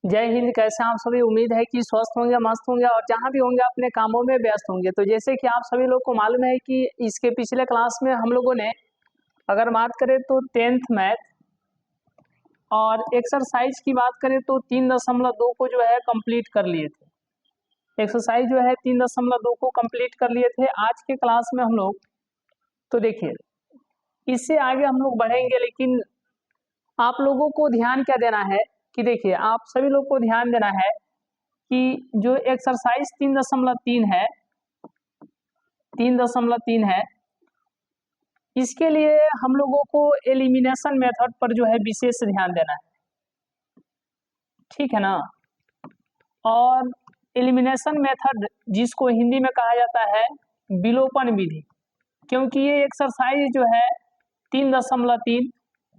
जय हिंद। कैसे हैं आप सभी? उम्मीद है कि स्वस्थ होंगे, मस्त होंगे और जहां भी होंगे अपने कामों में व्यस्त होंगे। तो जैसे कि आप सभी लोग को मालूम है कि इसके पिछले क्लास में हम लोगों ने अगर बात करें तो 10th मैथ और एक्सरसाइज की बात करें तो 3.2 को जो है कंप्लीट कर लिए थे। एक्सरसाइज जो है 3.2 को कंप्लीट कर लिए थे। आज के क्लास में हम लोग तो देखिए इससे आगे हम लोग बढ़ेंगे, लेकिन आप लोगों को ध्यान क्या देना है कि देखिए आप सभी लोग को ध्यान देना है कि जो एक्सरसाइज 3.3 है इसके लिए हम लोगों को एलिमिनेशन मेथड पर जो है विशेष ध्यान देना है, ठीक है ना। और एलिमिनेशन मेथड जिसको हिंदी में कहा जाता है विलोपन विधि, क्योंकि ये एक्सरसाइज जो है 3.3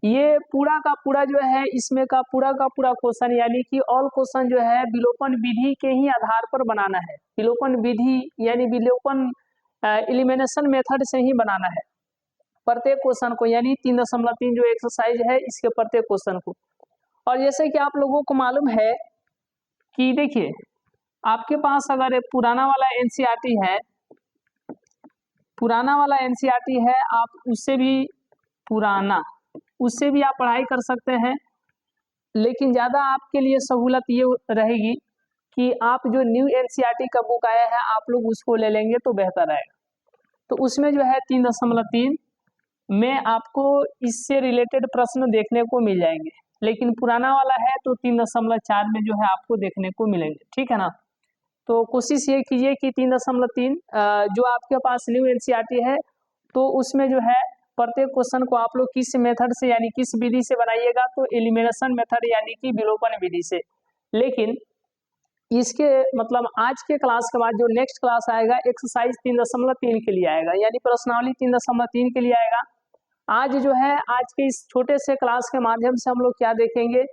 ये पूरा का पूरा जो है इसमें का पूरा क्वेश्चन यानी कि ऑल क्वेश्चन जो है विलोपन विधि के ही आधार पर बनाना है। विलोपन विधि यानी विलोपन एलिमिनेशन मेथड से ही बनाना है प्रत्येक क्वेश्चन को, यानी 3.3 जो एक्सरसाइज है इसके प्रत्येक क्वेश्चन को। और जैसे कि आप लोगों को मालूम है कि देखिए आपके पास अगर पुराना वाला एनसीईआरटी है, आप उससे भी आप पढ़ाई कर सकते हैं, लेकिन ज़्यादा आपके लिए सहूलत ये रहेगी कि आप जो न्यू एनसीईआरटी का बुक आया है आप लोग उसको ले लेंगे तो बेहतर रहेगा। तो उसमें जो है 3.3 में आपको इससे रिलेटेड प्रश्न देखने को मिल जाएंगे, लेकिन पुराना वाला है तो 3.4 में जो है आपको देखने को मिलेंगे, ठीक है ना। तो कोशिश ये कीजिए कि 3.3 जो आपके पास न्यू एनसीईआरटी है तो उसमें जो है प्रत्येक क्वेश्चन को आप लोग किस मेथड से यानी किस विधि से बनाइएगा, तो एलिमिनेशन मेथड यानी कि विलोपन विधि से। लेकिन इसके मतलब आज के क्लास के बाद जो नेक्स्ट क्लास आएगा एक्सरसाइज 3.3 के लिए आएगा, यानी प्रश्नावली 3.3 के लिए आएगा। आज जो है आज के इस छोटे से क्लास के माध्यम से हम लोग क्या देखेंगे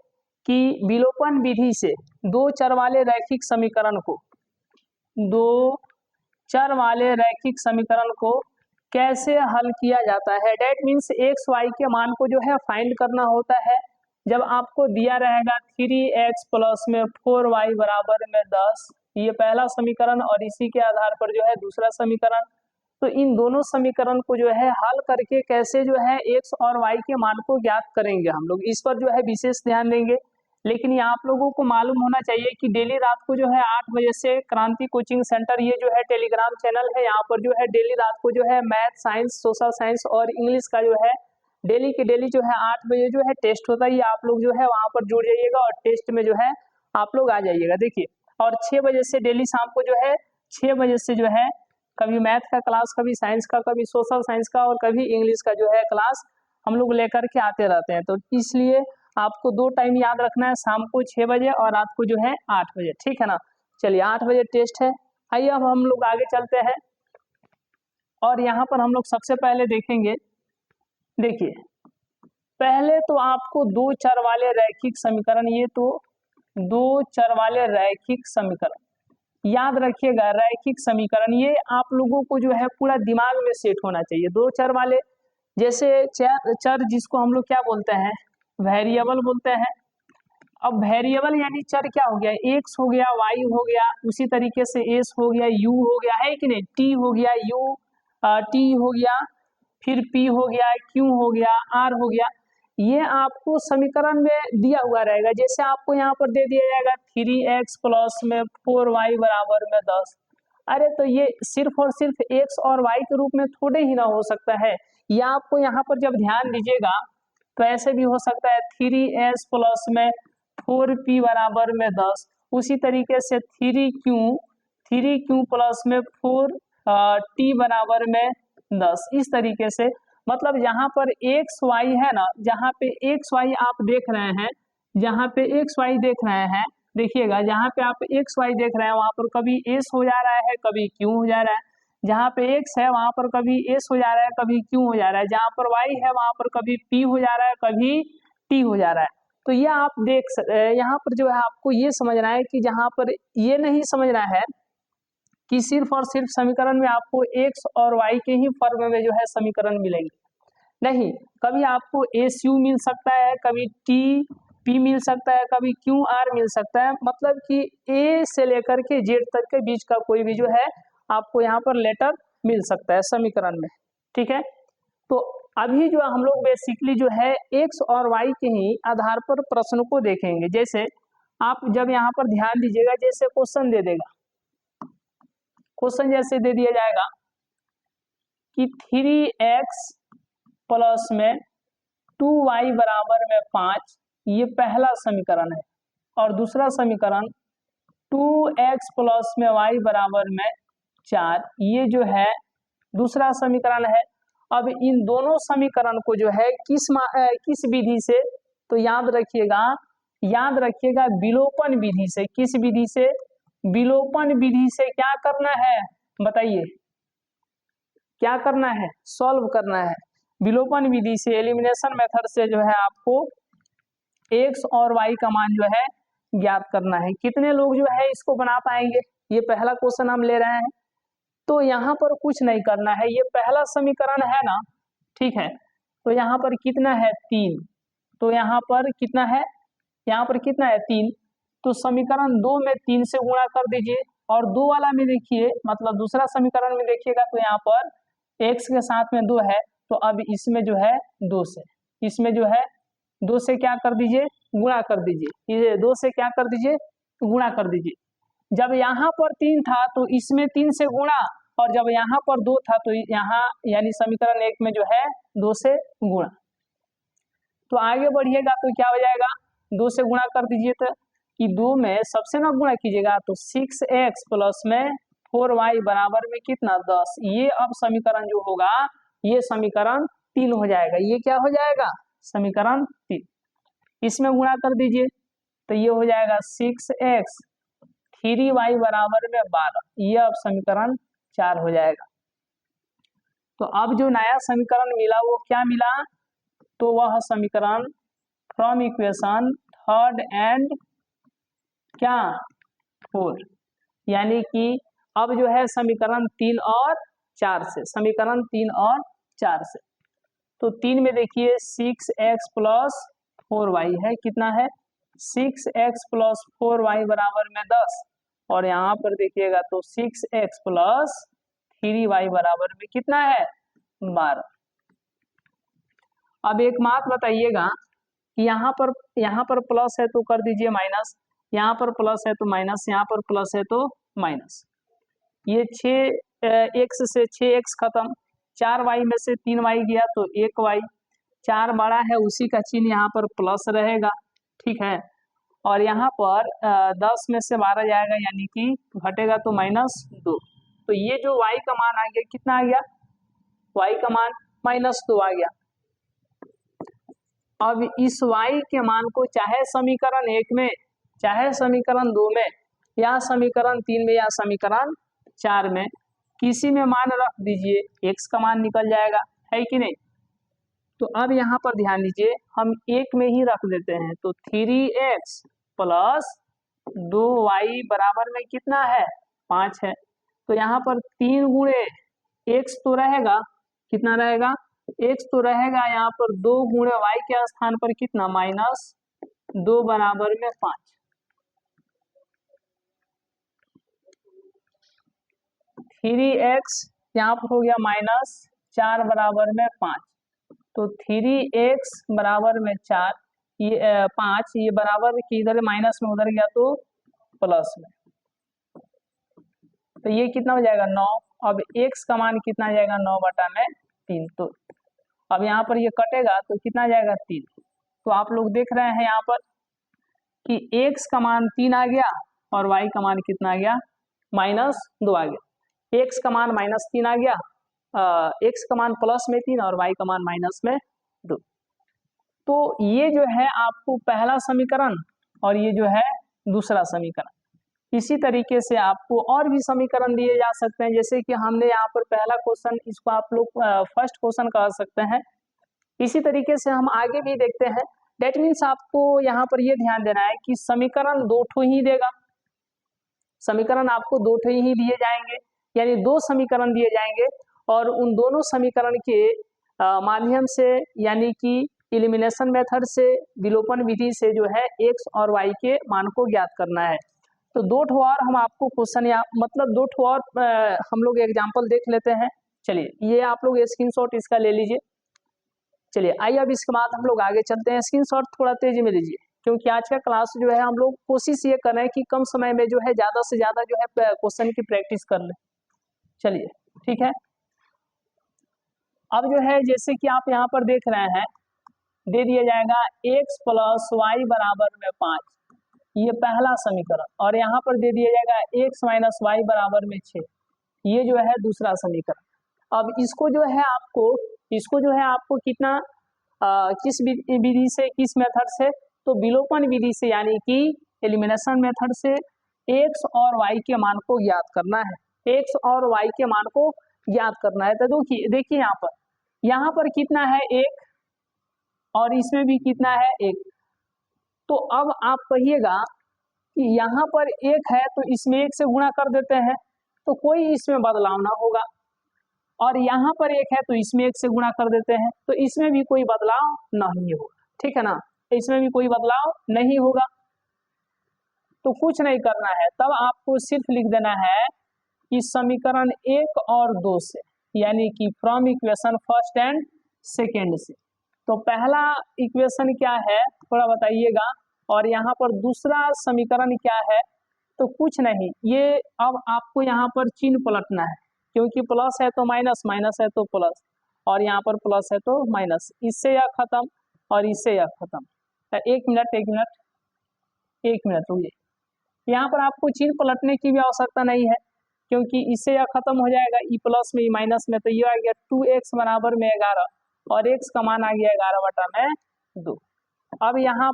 कि विलोपन विधि से दो चर वाले रैखिक समीकरण को कैसे हल किया जाता है। डेट मीन्स एक्स वाई के मान को जो है फाइंड करना होता है। जब आपको दिया रहेगा 3x प्लस में 4y बराबर में 10, ये पहला समीकरण और इसी के आधार पर जो है दूसरा समीकरण, तो इन दोनों समीकरण को जो है हल करके कैसे जो है x और y के मान को ज्ञात करेंगे हम लोग, इस पर जो है विशेष ध्यान देंगे। लेकिन ये आप लोगों को मालूम होना चाहिए कि डेली रात को जो है 8 बजे से क्रांति कोचिंग सेंटर ये जो है टेलीग्राम चैनल है, यहाँ पर जो है डेली रात को जो है मैथ, साइंस, सोशल साइंस और इंग्लिश का जो है डेली के डेली जो है 8 बजे जो है टेस्ट होता है। ये आप लोग जो है वहाँ पर जुड़ जाइएगा और टेस्ट में जो है आप लोग आ जाइएगा। देखिए और 6 बजे से डेली शाम को जो है 6 बजे से जो है कभी मैथ का क्लास, कभी साइंस का, कभी सोशल साइंस का और कभी इंग्लिश का जो है क्लास हम लोग लेकर के आते रहते हैं। तो इसलिए आपको 2 टाइम याद रखना है, शाम को 6 बजे और रात को जो है 8 बजे, ठीक है ना। चलिए 8 बजे टेस्ट है। आइए अब हम लोग आगे चलते हैं और यहाँ पर हम लोग सबसे पहले देखेंगे, देखिए पहले तो आपको दो चर वाले रैखिक समीकरण, ये तो दो चर वाले रैखिक समीकरण याद रखिएगा। रैखिक समीकरण ये आप लोगों को जो है पूरा दिमाग में सेट होना चाहिए। दो चर वाले जैसे चर जिसको हम लोग क्या बोलते हैं, वेरिएबल बोलते हैं। अब वेरिएबल यानी चर क्या हो गया, एक्स हो गया, वाई हो गया, उसी तरीके से एस हो गया, यू हो गया, है कि नहीं, टी हो गया, यू टी हो गया, फिर पी हो गया, क्यू हो गया, आर हो गया। ये आपको समीकरण में दिया हुआ रहेगा। जैसे आपको यहाँ पर दे दिया जाएगा 3x प्लस में 4y बराबर में 10। अरे तो ये सिर्फ और सिर्फ x और y के रूप में थोड़े ही ना हो सकता है। या आपको यहाँ पर जब ध्यान दीजिएगा तो ऐसे भी हो सकता है 3s प्लस में 4p बराबर में 10, उसी तरीके से 3q प्लस में 4t बराबर में 10। इस तरीके से मतलब यहाँ पर एक्स वाई है ना, जहाँ पे एक्स वाई आप देख रहे हैं, जहाँ पे एक्स वाई देख रहे हैं, देखिएगा जहाँ पे आप एक्स वाई देख रहे हैं वहाँ पर कभी एस हो जा रहा है, कभी क्यू हो जा रहा है। जहाँ पे एक्स है वहाँ पर कभी एस हो जा रहा है, कभी क्यू हो जा रहा है। जहाँ पर वाई है वहाँ पर कभी पी हो जा रहा है, कभी टी हो जा रहा है। तो ये आप यहाँ पर जो है आपको ये समझना है कि जहाँ पर ये नहीं समझना है कि सिर्फ और सिर्फ समीकरण में आपको एक्स और वाई के ही फॉर्म में जो है समीकरण मिलेंगे। नहीं, कभी आपको एस यू मिल सकता है, कभी टी P मिल सकता है, कभी QR मिल सकता है, मतलब कि A से लेकर के Z तक के बीच का कोई भी जो है आपको यहाँ पर लेटर मिल सकता है समीकरण में। ठीक है, तो अभी जो हम लोग बेसिकली जो है x और y के ही आधार पर प्रश्न को देखेंगे। जैसे आप जब यहाँ पर ध्यान दीजिएगा, जैसे क्वेश्चन दे देगा, क्वेश्चन जैसे दे दिया जाएगा कि 3x प्लस में 2y बराबर में 5, ये पहला समीकरण है, और दूसरा समीकरण 2x प्लस में y बराबर में 4, ये जो है दूसरा समीकरण है। अब इन दोनों समीकरण को जो है किस विधि से, तो याद रखिएगा विलोपन विधि से। किस विधि से? विलोपन विधि से क्या करना है, बताइए क्या करना है? सॉल्व करना है। विलोपन विधि से, एलिमिनेशन मेथड से जो है आपको x और y का मान जो है ज्ञात करना है। कितने लोग जो है इसको बना पाएंगे? ये पहला क्वेश्चन हम ले रहे हैं, तो यहाँ पर कुछ नहीं करना है, ये पहला समीकरण है ना, ठीक है, तो यहाँ पर कितना है 3, तो यहाँ पर कितना है, यहाँ पर कितना है 3, तो समीकरण 2 में 3 से गुणा कर दीजिए, और 2 वाला में देखिए, मतलब दूसरा समीकरण में देखिएगा तो यहाँ पर x के साथ में 2 है, तो अब इसमें जो है 2 से, इसमें जो है 2 से क्या कर दीजिए, गुणा कर दीजिए, ये 2 से क्या कर दीजिए, गुणा कर दीजिए। जब यहाँ पर 3 था तो इसमें 3 से गुणा, और जब यहाँ पर 2 था तो यहाँ यानी समीकरण 1 में जो है 2 से गुणा। तो आगे बढ़िएगा तो क्या हो जाएगा, 2 से गुणा कर दीजिए, तो कि 2 में सबसे ना गुणा कीजिएगा, तो 6x प्लस में 4y बराबर में कितना 10, ये अब समीकरण जो होगा ये समीकरण 3 हो जाएगा। ये क्या हो जाएगा, समीकरण 3। इसमें गुणा कर दीजिए तो ये हो जाएगा 6x 3y बराबर में 12, ये अब समीकरण 4 हो जाएगा। तो अब जो नया समीकरण मिला वो क्या मिला, तो वह समीकरण फ्रॉम इक्वेशन 3rd एंड क्या 4, यानी कि अब जो है समीकरण 3 और 4 से, समीकरण 3 और 4 से, तो 3 में देखिए 6x प्लस 4y है, कितना है 6x प्लस 4y बराबर में 10, और यहाँ पर देखिएगा तो 6x प्लस 3y बराबर में कितना है 12। अब एक बात बताइएगा कि यहाँ पर प्लस है तो कर दीजिए माइनस, यहाँ पर प्लस है तो माइनस, यहाँ पर प्लस है तो माइनस, ये 6x से 6x खत्म, 4y में से 3y गया तो 1y, 4 बड़ा है उसी का चिन्ह यहाँ पर प्लस रहेगा, ठीक है, और यहाँ पर 10 में से 12 जाएगा यानी कि घटेगा तो -2, तो ये जो y का मान आ गया, कितना आ गया, y का मान -2 आ गया। अब इस y के मान को चाहे समीकरण 1 में, चाहे समीकरण 2 में, या समीकरण 3 में, या समीकरण 4 में, किसी में मान रख दीजिए, x का मान निकल जाएगा, है कि नहीं। तो अब यहाँ पर ध्यान दीजिए, हम 1 में ही रख देते हैं, तो 3x प्लस 2y बराबर में कितना है 5 है, तो यहाँ पर 3 गुणे x तो रहेगा, कितना रहेगा, x तो रहेगा, यहाँ पर 2 गुणे y के स्थान पर कितना -2 बराबर में 5, (3x) यहाँ पर हो गया -4 बराबर में 5, तो 3x बराबर में 4, ये 5, ये बराबर की इधर माइनस में उधर गया तो प्लस में, तो ये कितना हो जाएगा 9। अब x का मान कितना आ जाएगा 9/3, तो अब यहाँ पर ये कटेगा तो कितना आ जाएगा 3, तो आप लोग देख रहे हैं यहाँ पर कि x का मान 3 आ गया और y का मान कितना आ गया -2 आ गया, x का मान -3 आ गया, x का मान प्लस में 3 और y का मान माइनस में 2। तो ये जो है आपको पहला समीकरण और ये जो है दूसरा समीकरण, इसी तरीके से आपको और भी समीकरण दिए जा सकते हैं, जैसे कि हमने यहाँ पर पहला क्वेश्चन, इसको आप लोग फर्स्ट क्वेश्चन कह सकते हैं। इसी तरीके से हम आगे भी देखते हैं, डेट मीन्स आपको यहाँ पर ये ध्यान देना है कि समीकरण 2 ठो ही देगा, समीकरण आपको 2 ठो ही दिए जाएंगे, यानी 2 समीकरण दिए जाएंगे, और उन दोनों समीकरण के माध्यम से यानी कि एलिमिनेशन मेथड से, विलोपन विधि से जो है एक्स और वाई के मान को ज्ञात करना है। तो दो ठो और हम आपको क्वेश्चन या मतलब दो ठो और हम लोग एग्जाम्पल देख लेते हैं। चलिए ये आप लोग स्क्रीनशॉट इसका ले लीजिए। चलिए आइए अब इसके बाद हम लोग आगे चलते हैं। स्क्रीनशॉट थोड़ा तेजी में लीजिए, क्योंकि आज का क्लास जो है हम लोग कोशिश ये कर रहे हैं कि कम समय में जो है ज्यादा से ज्यादा जो है क्वेश्चन की प्रैक्टिस कर ले। चलिए ठीक है। अब जो है जैसे कि आप यहाँ पर देख रहे हैं, दे दिया जाएगा x प्लस वाई बराबर में 5, ये पहला समीकरण, और यहाँ पर दे दिया जाएगा x माइनस वाई बराबर में 6, ये जो है दूसरा समीकरण। अब इसको जो है आपको कितना किस विधि से, किस मेथड से, तो विलोपन विधि से, यानी कि एलिमिनेशन मेथड से x और y के मान को ज्ञात करना है। x और y के मान को ज्ञात करना है। तो देखिए यहाँ पर कितना है 1 और इसमें भी कितना है 1। तो अब आप कहिएगा कि यहाँ पर 1 है तो इसमें 1 से गुणा कर देते हैं तो कोई इसमें बदलाव ना होगा, और यहाँ पर 1 है तो इसमें 1 से गुणा कर देते हैं तो इसमें भी कोई बदलाव नहीं होगा। ठीक है ना, इसमें भी कोई बदलाव नहीं होगा। तो कुछ नहीं करना है, तब आपको सिर्फ लिख देना है कि समीकरण 1 और 2 से, यानी कि from equation first and second से। तो पहला इक्वेशन क्या है थोड़ा बताइएगा, और यहाँ पर दूसरा समीकरण क्या है। तो कुछ नहीं, ये अब आपको यहाँ पर चिन्ह पलटना है, क्योंकि प्लस है तो माइनस, माइनस है तो प्लस, और यहाँ पर प्लस है तो माइनस, इससे यह खत्म और इससे यह खत्म। एक मिनट रुकिए, यहाँ पर आपको चिन्ह पलटने की भी आवश्यकता नहीं है, क्योंकि इससे यह खत्म हो जाएगा, ई प्लस में ई माइनस में, तो ये आ गया 2x बराबर में 11, और x का मान आ गया 11/2। अब यहाँ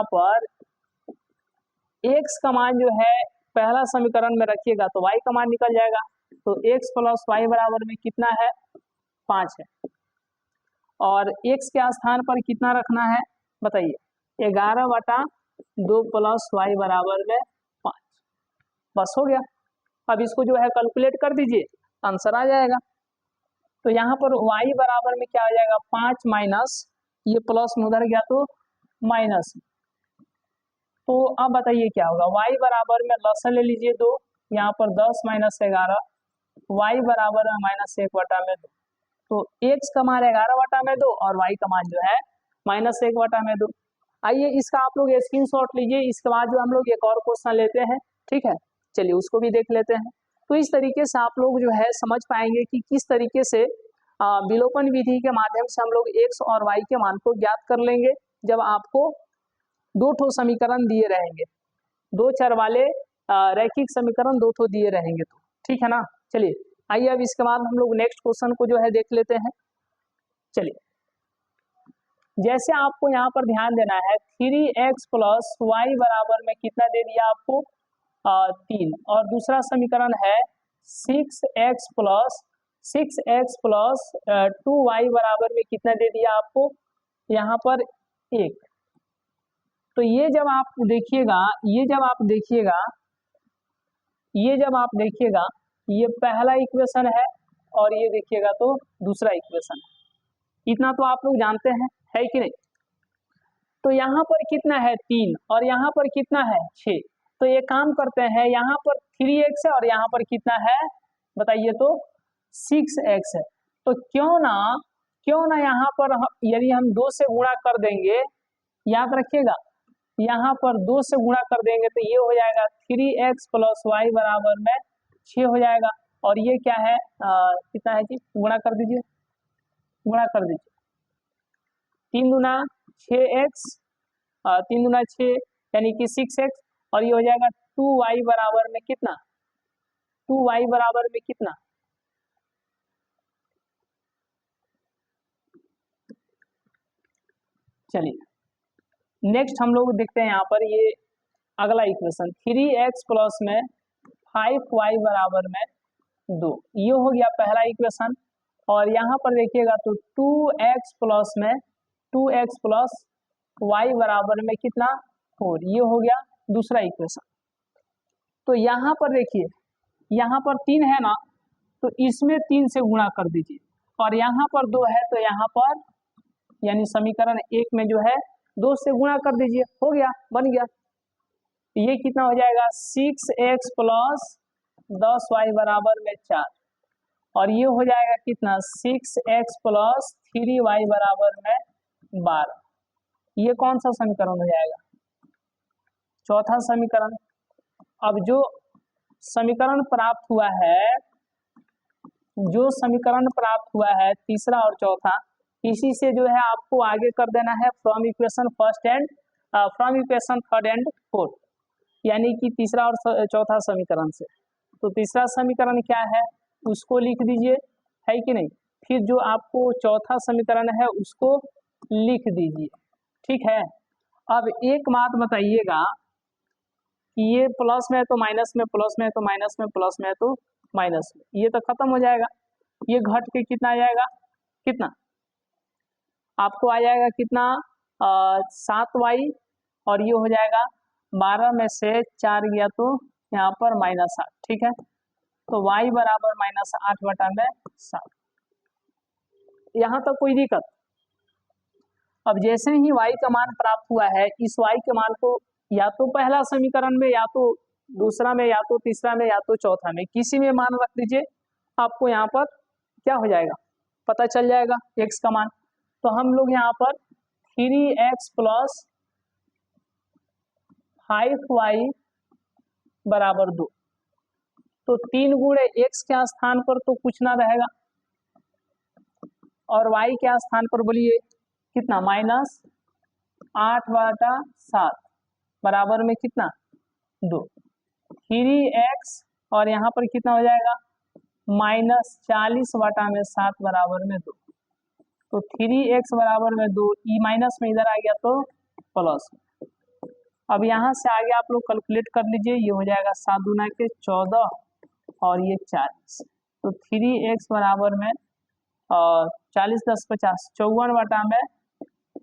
पर x का मान जो है पहला समीकरण में रखिएगा तो y का मान निकल जाएगा। तो x प्लस वाई बराबर में कितना है 5 है, और x के स्थान पर कितना रखना है बताइए, 11/2 प्लस वाई बराबर में 5। बस हो गया। अब इसको जो है कैलकुलेट कर दीजिए, आंसर आ जाएगा। तो यहाँ पर y बराबर में क्या आ जाएगा 5 माइनस, ये प्लस में उधर गया तो माइनस। तो अब बताइए क्या होगा, y बराबर में लसन ले लीजिए 2, यहाँ पर 10 माइनस 11, y बराबर में -1/2। तो x का मान 11/2 और y का मान जो है -1/2। आइए इसका आप लोग स्क्रीनशॉट लीजिए। इसके बाद जो हम लोग एक और क्वेश्चन लेते हैं, ठीक है, चलिए उसको भी देख लेते हैं। तो इस तरीके से आप लोग जो है समझ पाएंगे कि किस तरीके से विलोपन विधि के माध्यम से हम लोग x और y के मान को ज्ञात कर लेंगे, जब आपको दो ठो समीकरण दिए रहेंगे, दो चर वाले रैखिक समीकरण दो ठो दिए रहेंगे। तो ठीक है ना। चलिए आइए अब इसके बाद हम लोग नेक्स्ट क्वेश्चन को जो है देख लेते हैं। चलिए जैसे आपको यहाँ पर ध्यान देना है, 3x प्लस वाई बराबर में कितना दे दिया आपको 3, और दूसरा समीकरण है 6x प्लस 2y बराबर में कितना दे दिया आपको यहाँ पर 1। तो ये जब आप देखिएगा ये पहला इक्वेशन है, और ये देखिएगा तो दूसरा इक्वेशन है। इतना तो आप लोग जानते हैं, है कि नहीं। तो यहाँ पर कितना है 3 और यहाँ पर कितना है 6। तो ये काम करते हैं, यहाँ पर 3x है और यहाँ पर कितना है बताइए तो 6x है। तो क्यों ना यहाँ पर यदि हम 2 से गुणा कर देंगे, याद रखिएगा यहाँ पर 2 से गुणा कर देंगे तो ये हो जाएगा 3x प्लस वाई बराबर में 6 हो जाएगा। और ये क्या है कितना है जी, गुणा कर दीजिए 3 दूना 6x, 3 दूना 6 यानी कि 6x, और ये हो जाएगा 2y बराबर में कितना, 2y बराबर में कितना, चलिए नेक्स्ट हम लोग देखते हैं यहाँ पर ये अगला इक्वेशन 3x प्लस में 5y बराबर में 2, ये हो गया पहला इक्वेशन। और यहाँ पर देखिएगा तो 2x प्लस y बराबर में कितना 4, ये हो गया दूसरा इक्वेशन। तो यहाँ पर देखिए यहाँ पर 3 है ना, तो इसमें 3 से गुणा कर दीजिए, और यहाँ पर 2 है तो यहाँ पर यानी समीकरण 1 में जो है 2 से गुणा कर दीजिए, हो गया, बन गया। ये कितना हो जाएगा 6x प्लस 10y बराबर में 4, और ये हो जाएगा कितना 6x प्लस 3y बराबर में 12। ये कौन सा समीकरण हो जाएगा, चौथा समीकरण। अब जो समीकरण प्राप्त हुआ है, तीसरा और चौथा, इसी से जो है आपको आगे कर देना है from equation third and fourth, यानी कि तीसरा और चौथा समीकरण से। तो तीसरा समीकरण क्या है उसको लिख दीजिए, है कि नहीं, फिर जो आपको चौथा समीकरण है उसको लिख दीजिए, ठीक है। अब एक बात बताइएगा कि ये प्लस में है तो माइनस में, प्लस में है तो माइनस में, प्लस में है तो माइनस में, ये तो खत्म हो जाएगा। ये घट के कितना आ जाएगा, कितना आपको आ जाएगा, कितना 7y, और ये हो जाएगा 12 में से 4 गया तो यहाँ पर -8, ठीक है। तो y बराबर -8 बटा में 7। यहाँ तक कोई दिक्कत? अब जैसे ही y का मान प्राप्त हुआ है, इस y के मान को या तो पहला समीकरण में, या तो दूसरा में, या तो तीसरा में, या तो चौथा में, किसी में मान रख दीजिए, आपको यहाँ पर क्या हो जाएगा पता चल जाएगा x का मान। तो हम लोग यहाँ पर 3x प्लस 5y बराबर 2, तो 3 गुणे x के स्थान पर तो कुछ ना रहेगा, और y के स्थान पर बोलिए कितना -8 बटा 7 बराबर में कितना 2, 3x, और यहाँ पर कितना हो जाएगा -40 बटा में 7 बराबर में 2। तो 3x बराबर में 2, ई माइनस में इधर आ गया तो प्लस। अब यहाँ से आगे आप लोग कैलकुलेट कर लीजिए, ये हो जाएगा 7 दूना के 14, और ये 40। तो 3x बराबर में 40 10 50 54 बटा में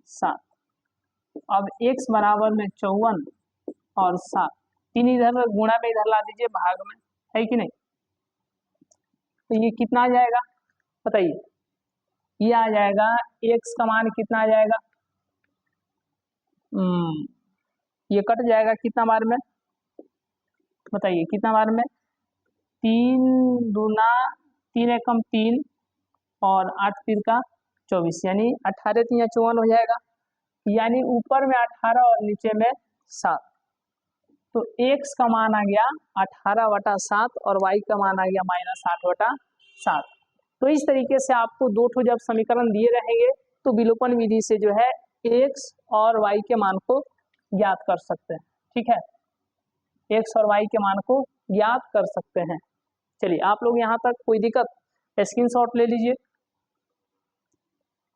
7। अब x बराबर में 54 और 7, 3 इधर गुणा में इधर ला दीजिए, भाग में, है कि नहीं। तो ये कितना आ जाएगा बताइए, ये आ जाएगा x का मान कितना आ जाएगा, ये कट जाएगा कितना बार में बताइए, कितना बार में 3 दूना 3 एकम 3 और 8 तीन का 24, यानी 18 3 54 हो जाएगा, यानी ऊपर में 18 और नीचे में 7। तो x का मान आ गया 18 बटा 7 और y का मान आ गया -8 बटा 7। तो इस तरीके से आपको दो ठो जब समीकरण दिए रहेंगे तो विलोपन विधि से जो है x और y के मान को ज्ञात कर सकते हैं, ठीक है, x और y के मान को ज्ञात कर सकते हैं। चलिए आप लोग यहाँ तक कोई दिक्कत, स्क्रीनशॉट ले लीजिए।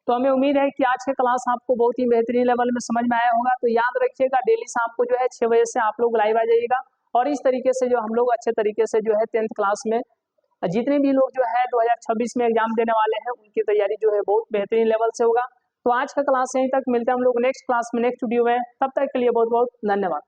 तो हमें उम्मीद है कि आज के क्लास आपको बहुत ही बेहतरीन लेवल में समझ में आया होगा। तो याद रखिएगा डेली शाम को जो है 6 बजे से आप लोग लाइव आ जाइएगा, और इस तरीके से जो हम लोग अच्छे तरीके से जो है 10th क्लास में जितने भी लोग जो है 2026 में एग्जाम देने वाले हैं उनकी तैयारी जो है बहुत बेहतरीन लेवल से होगा। तो आज का क्लास यहीं तक, मिलते हैं हम लोग नेक्स्ट क्लास में नेक्स्ट वीडियो में, तब तक के लिए बहुत बहुत धन्यवाद।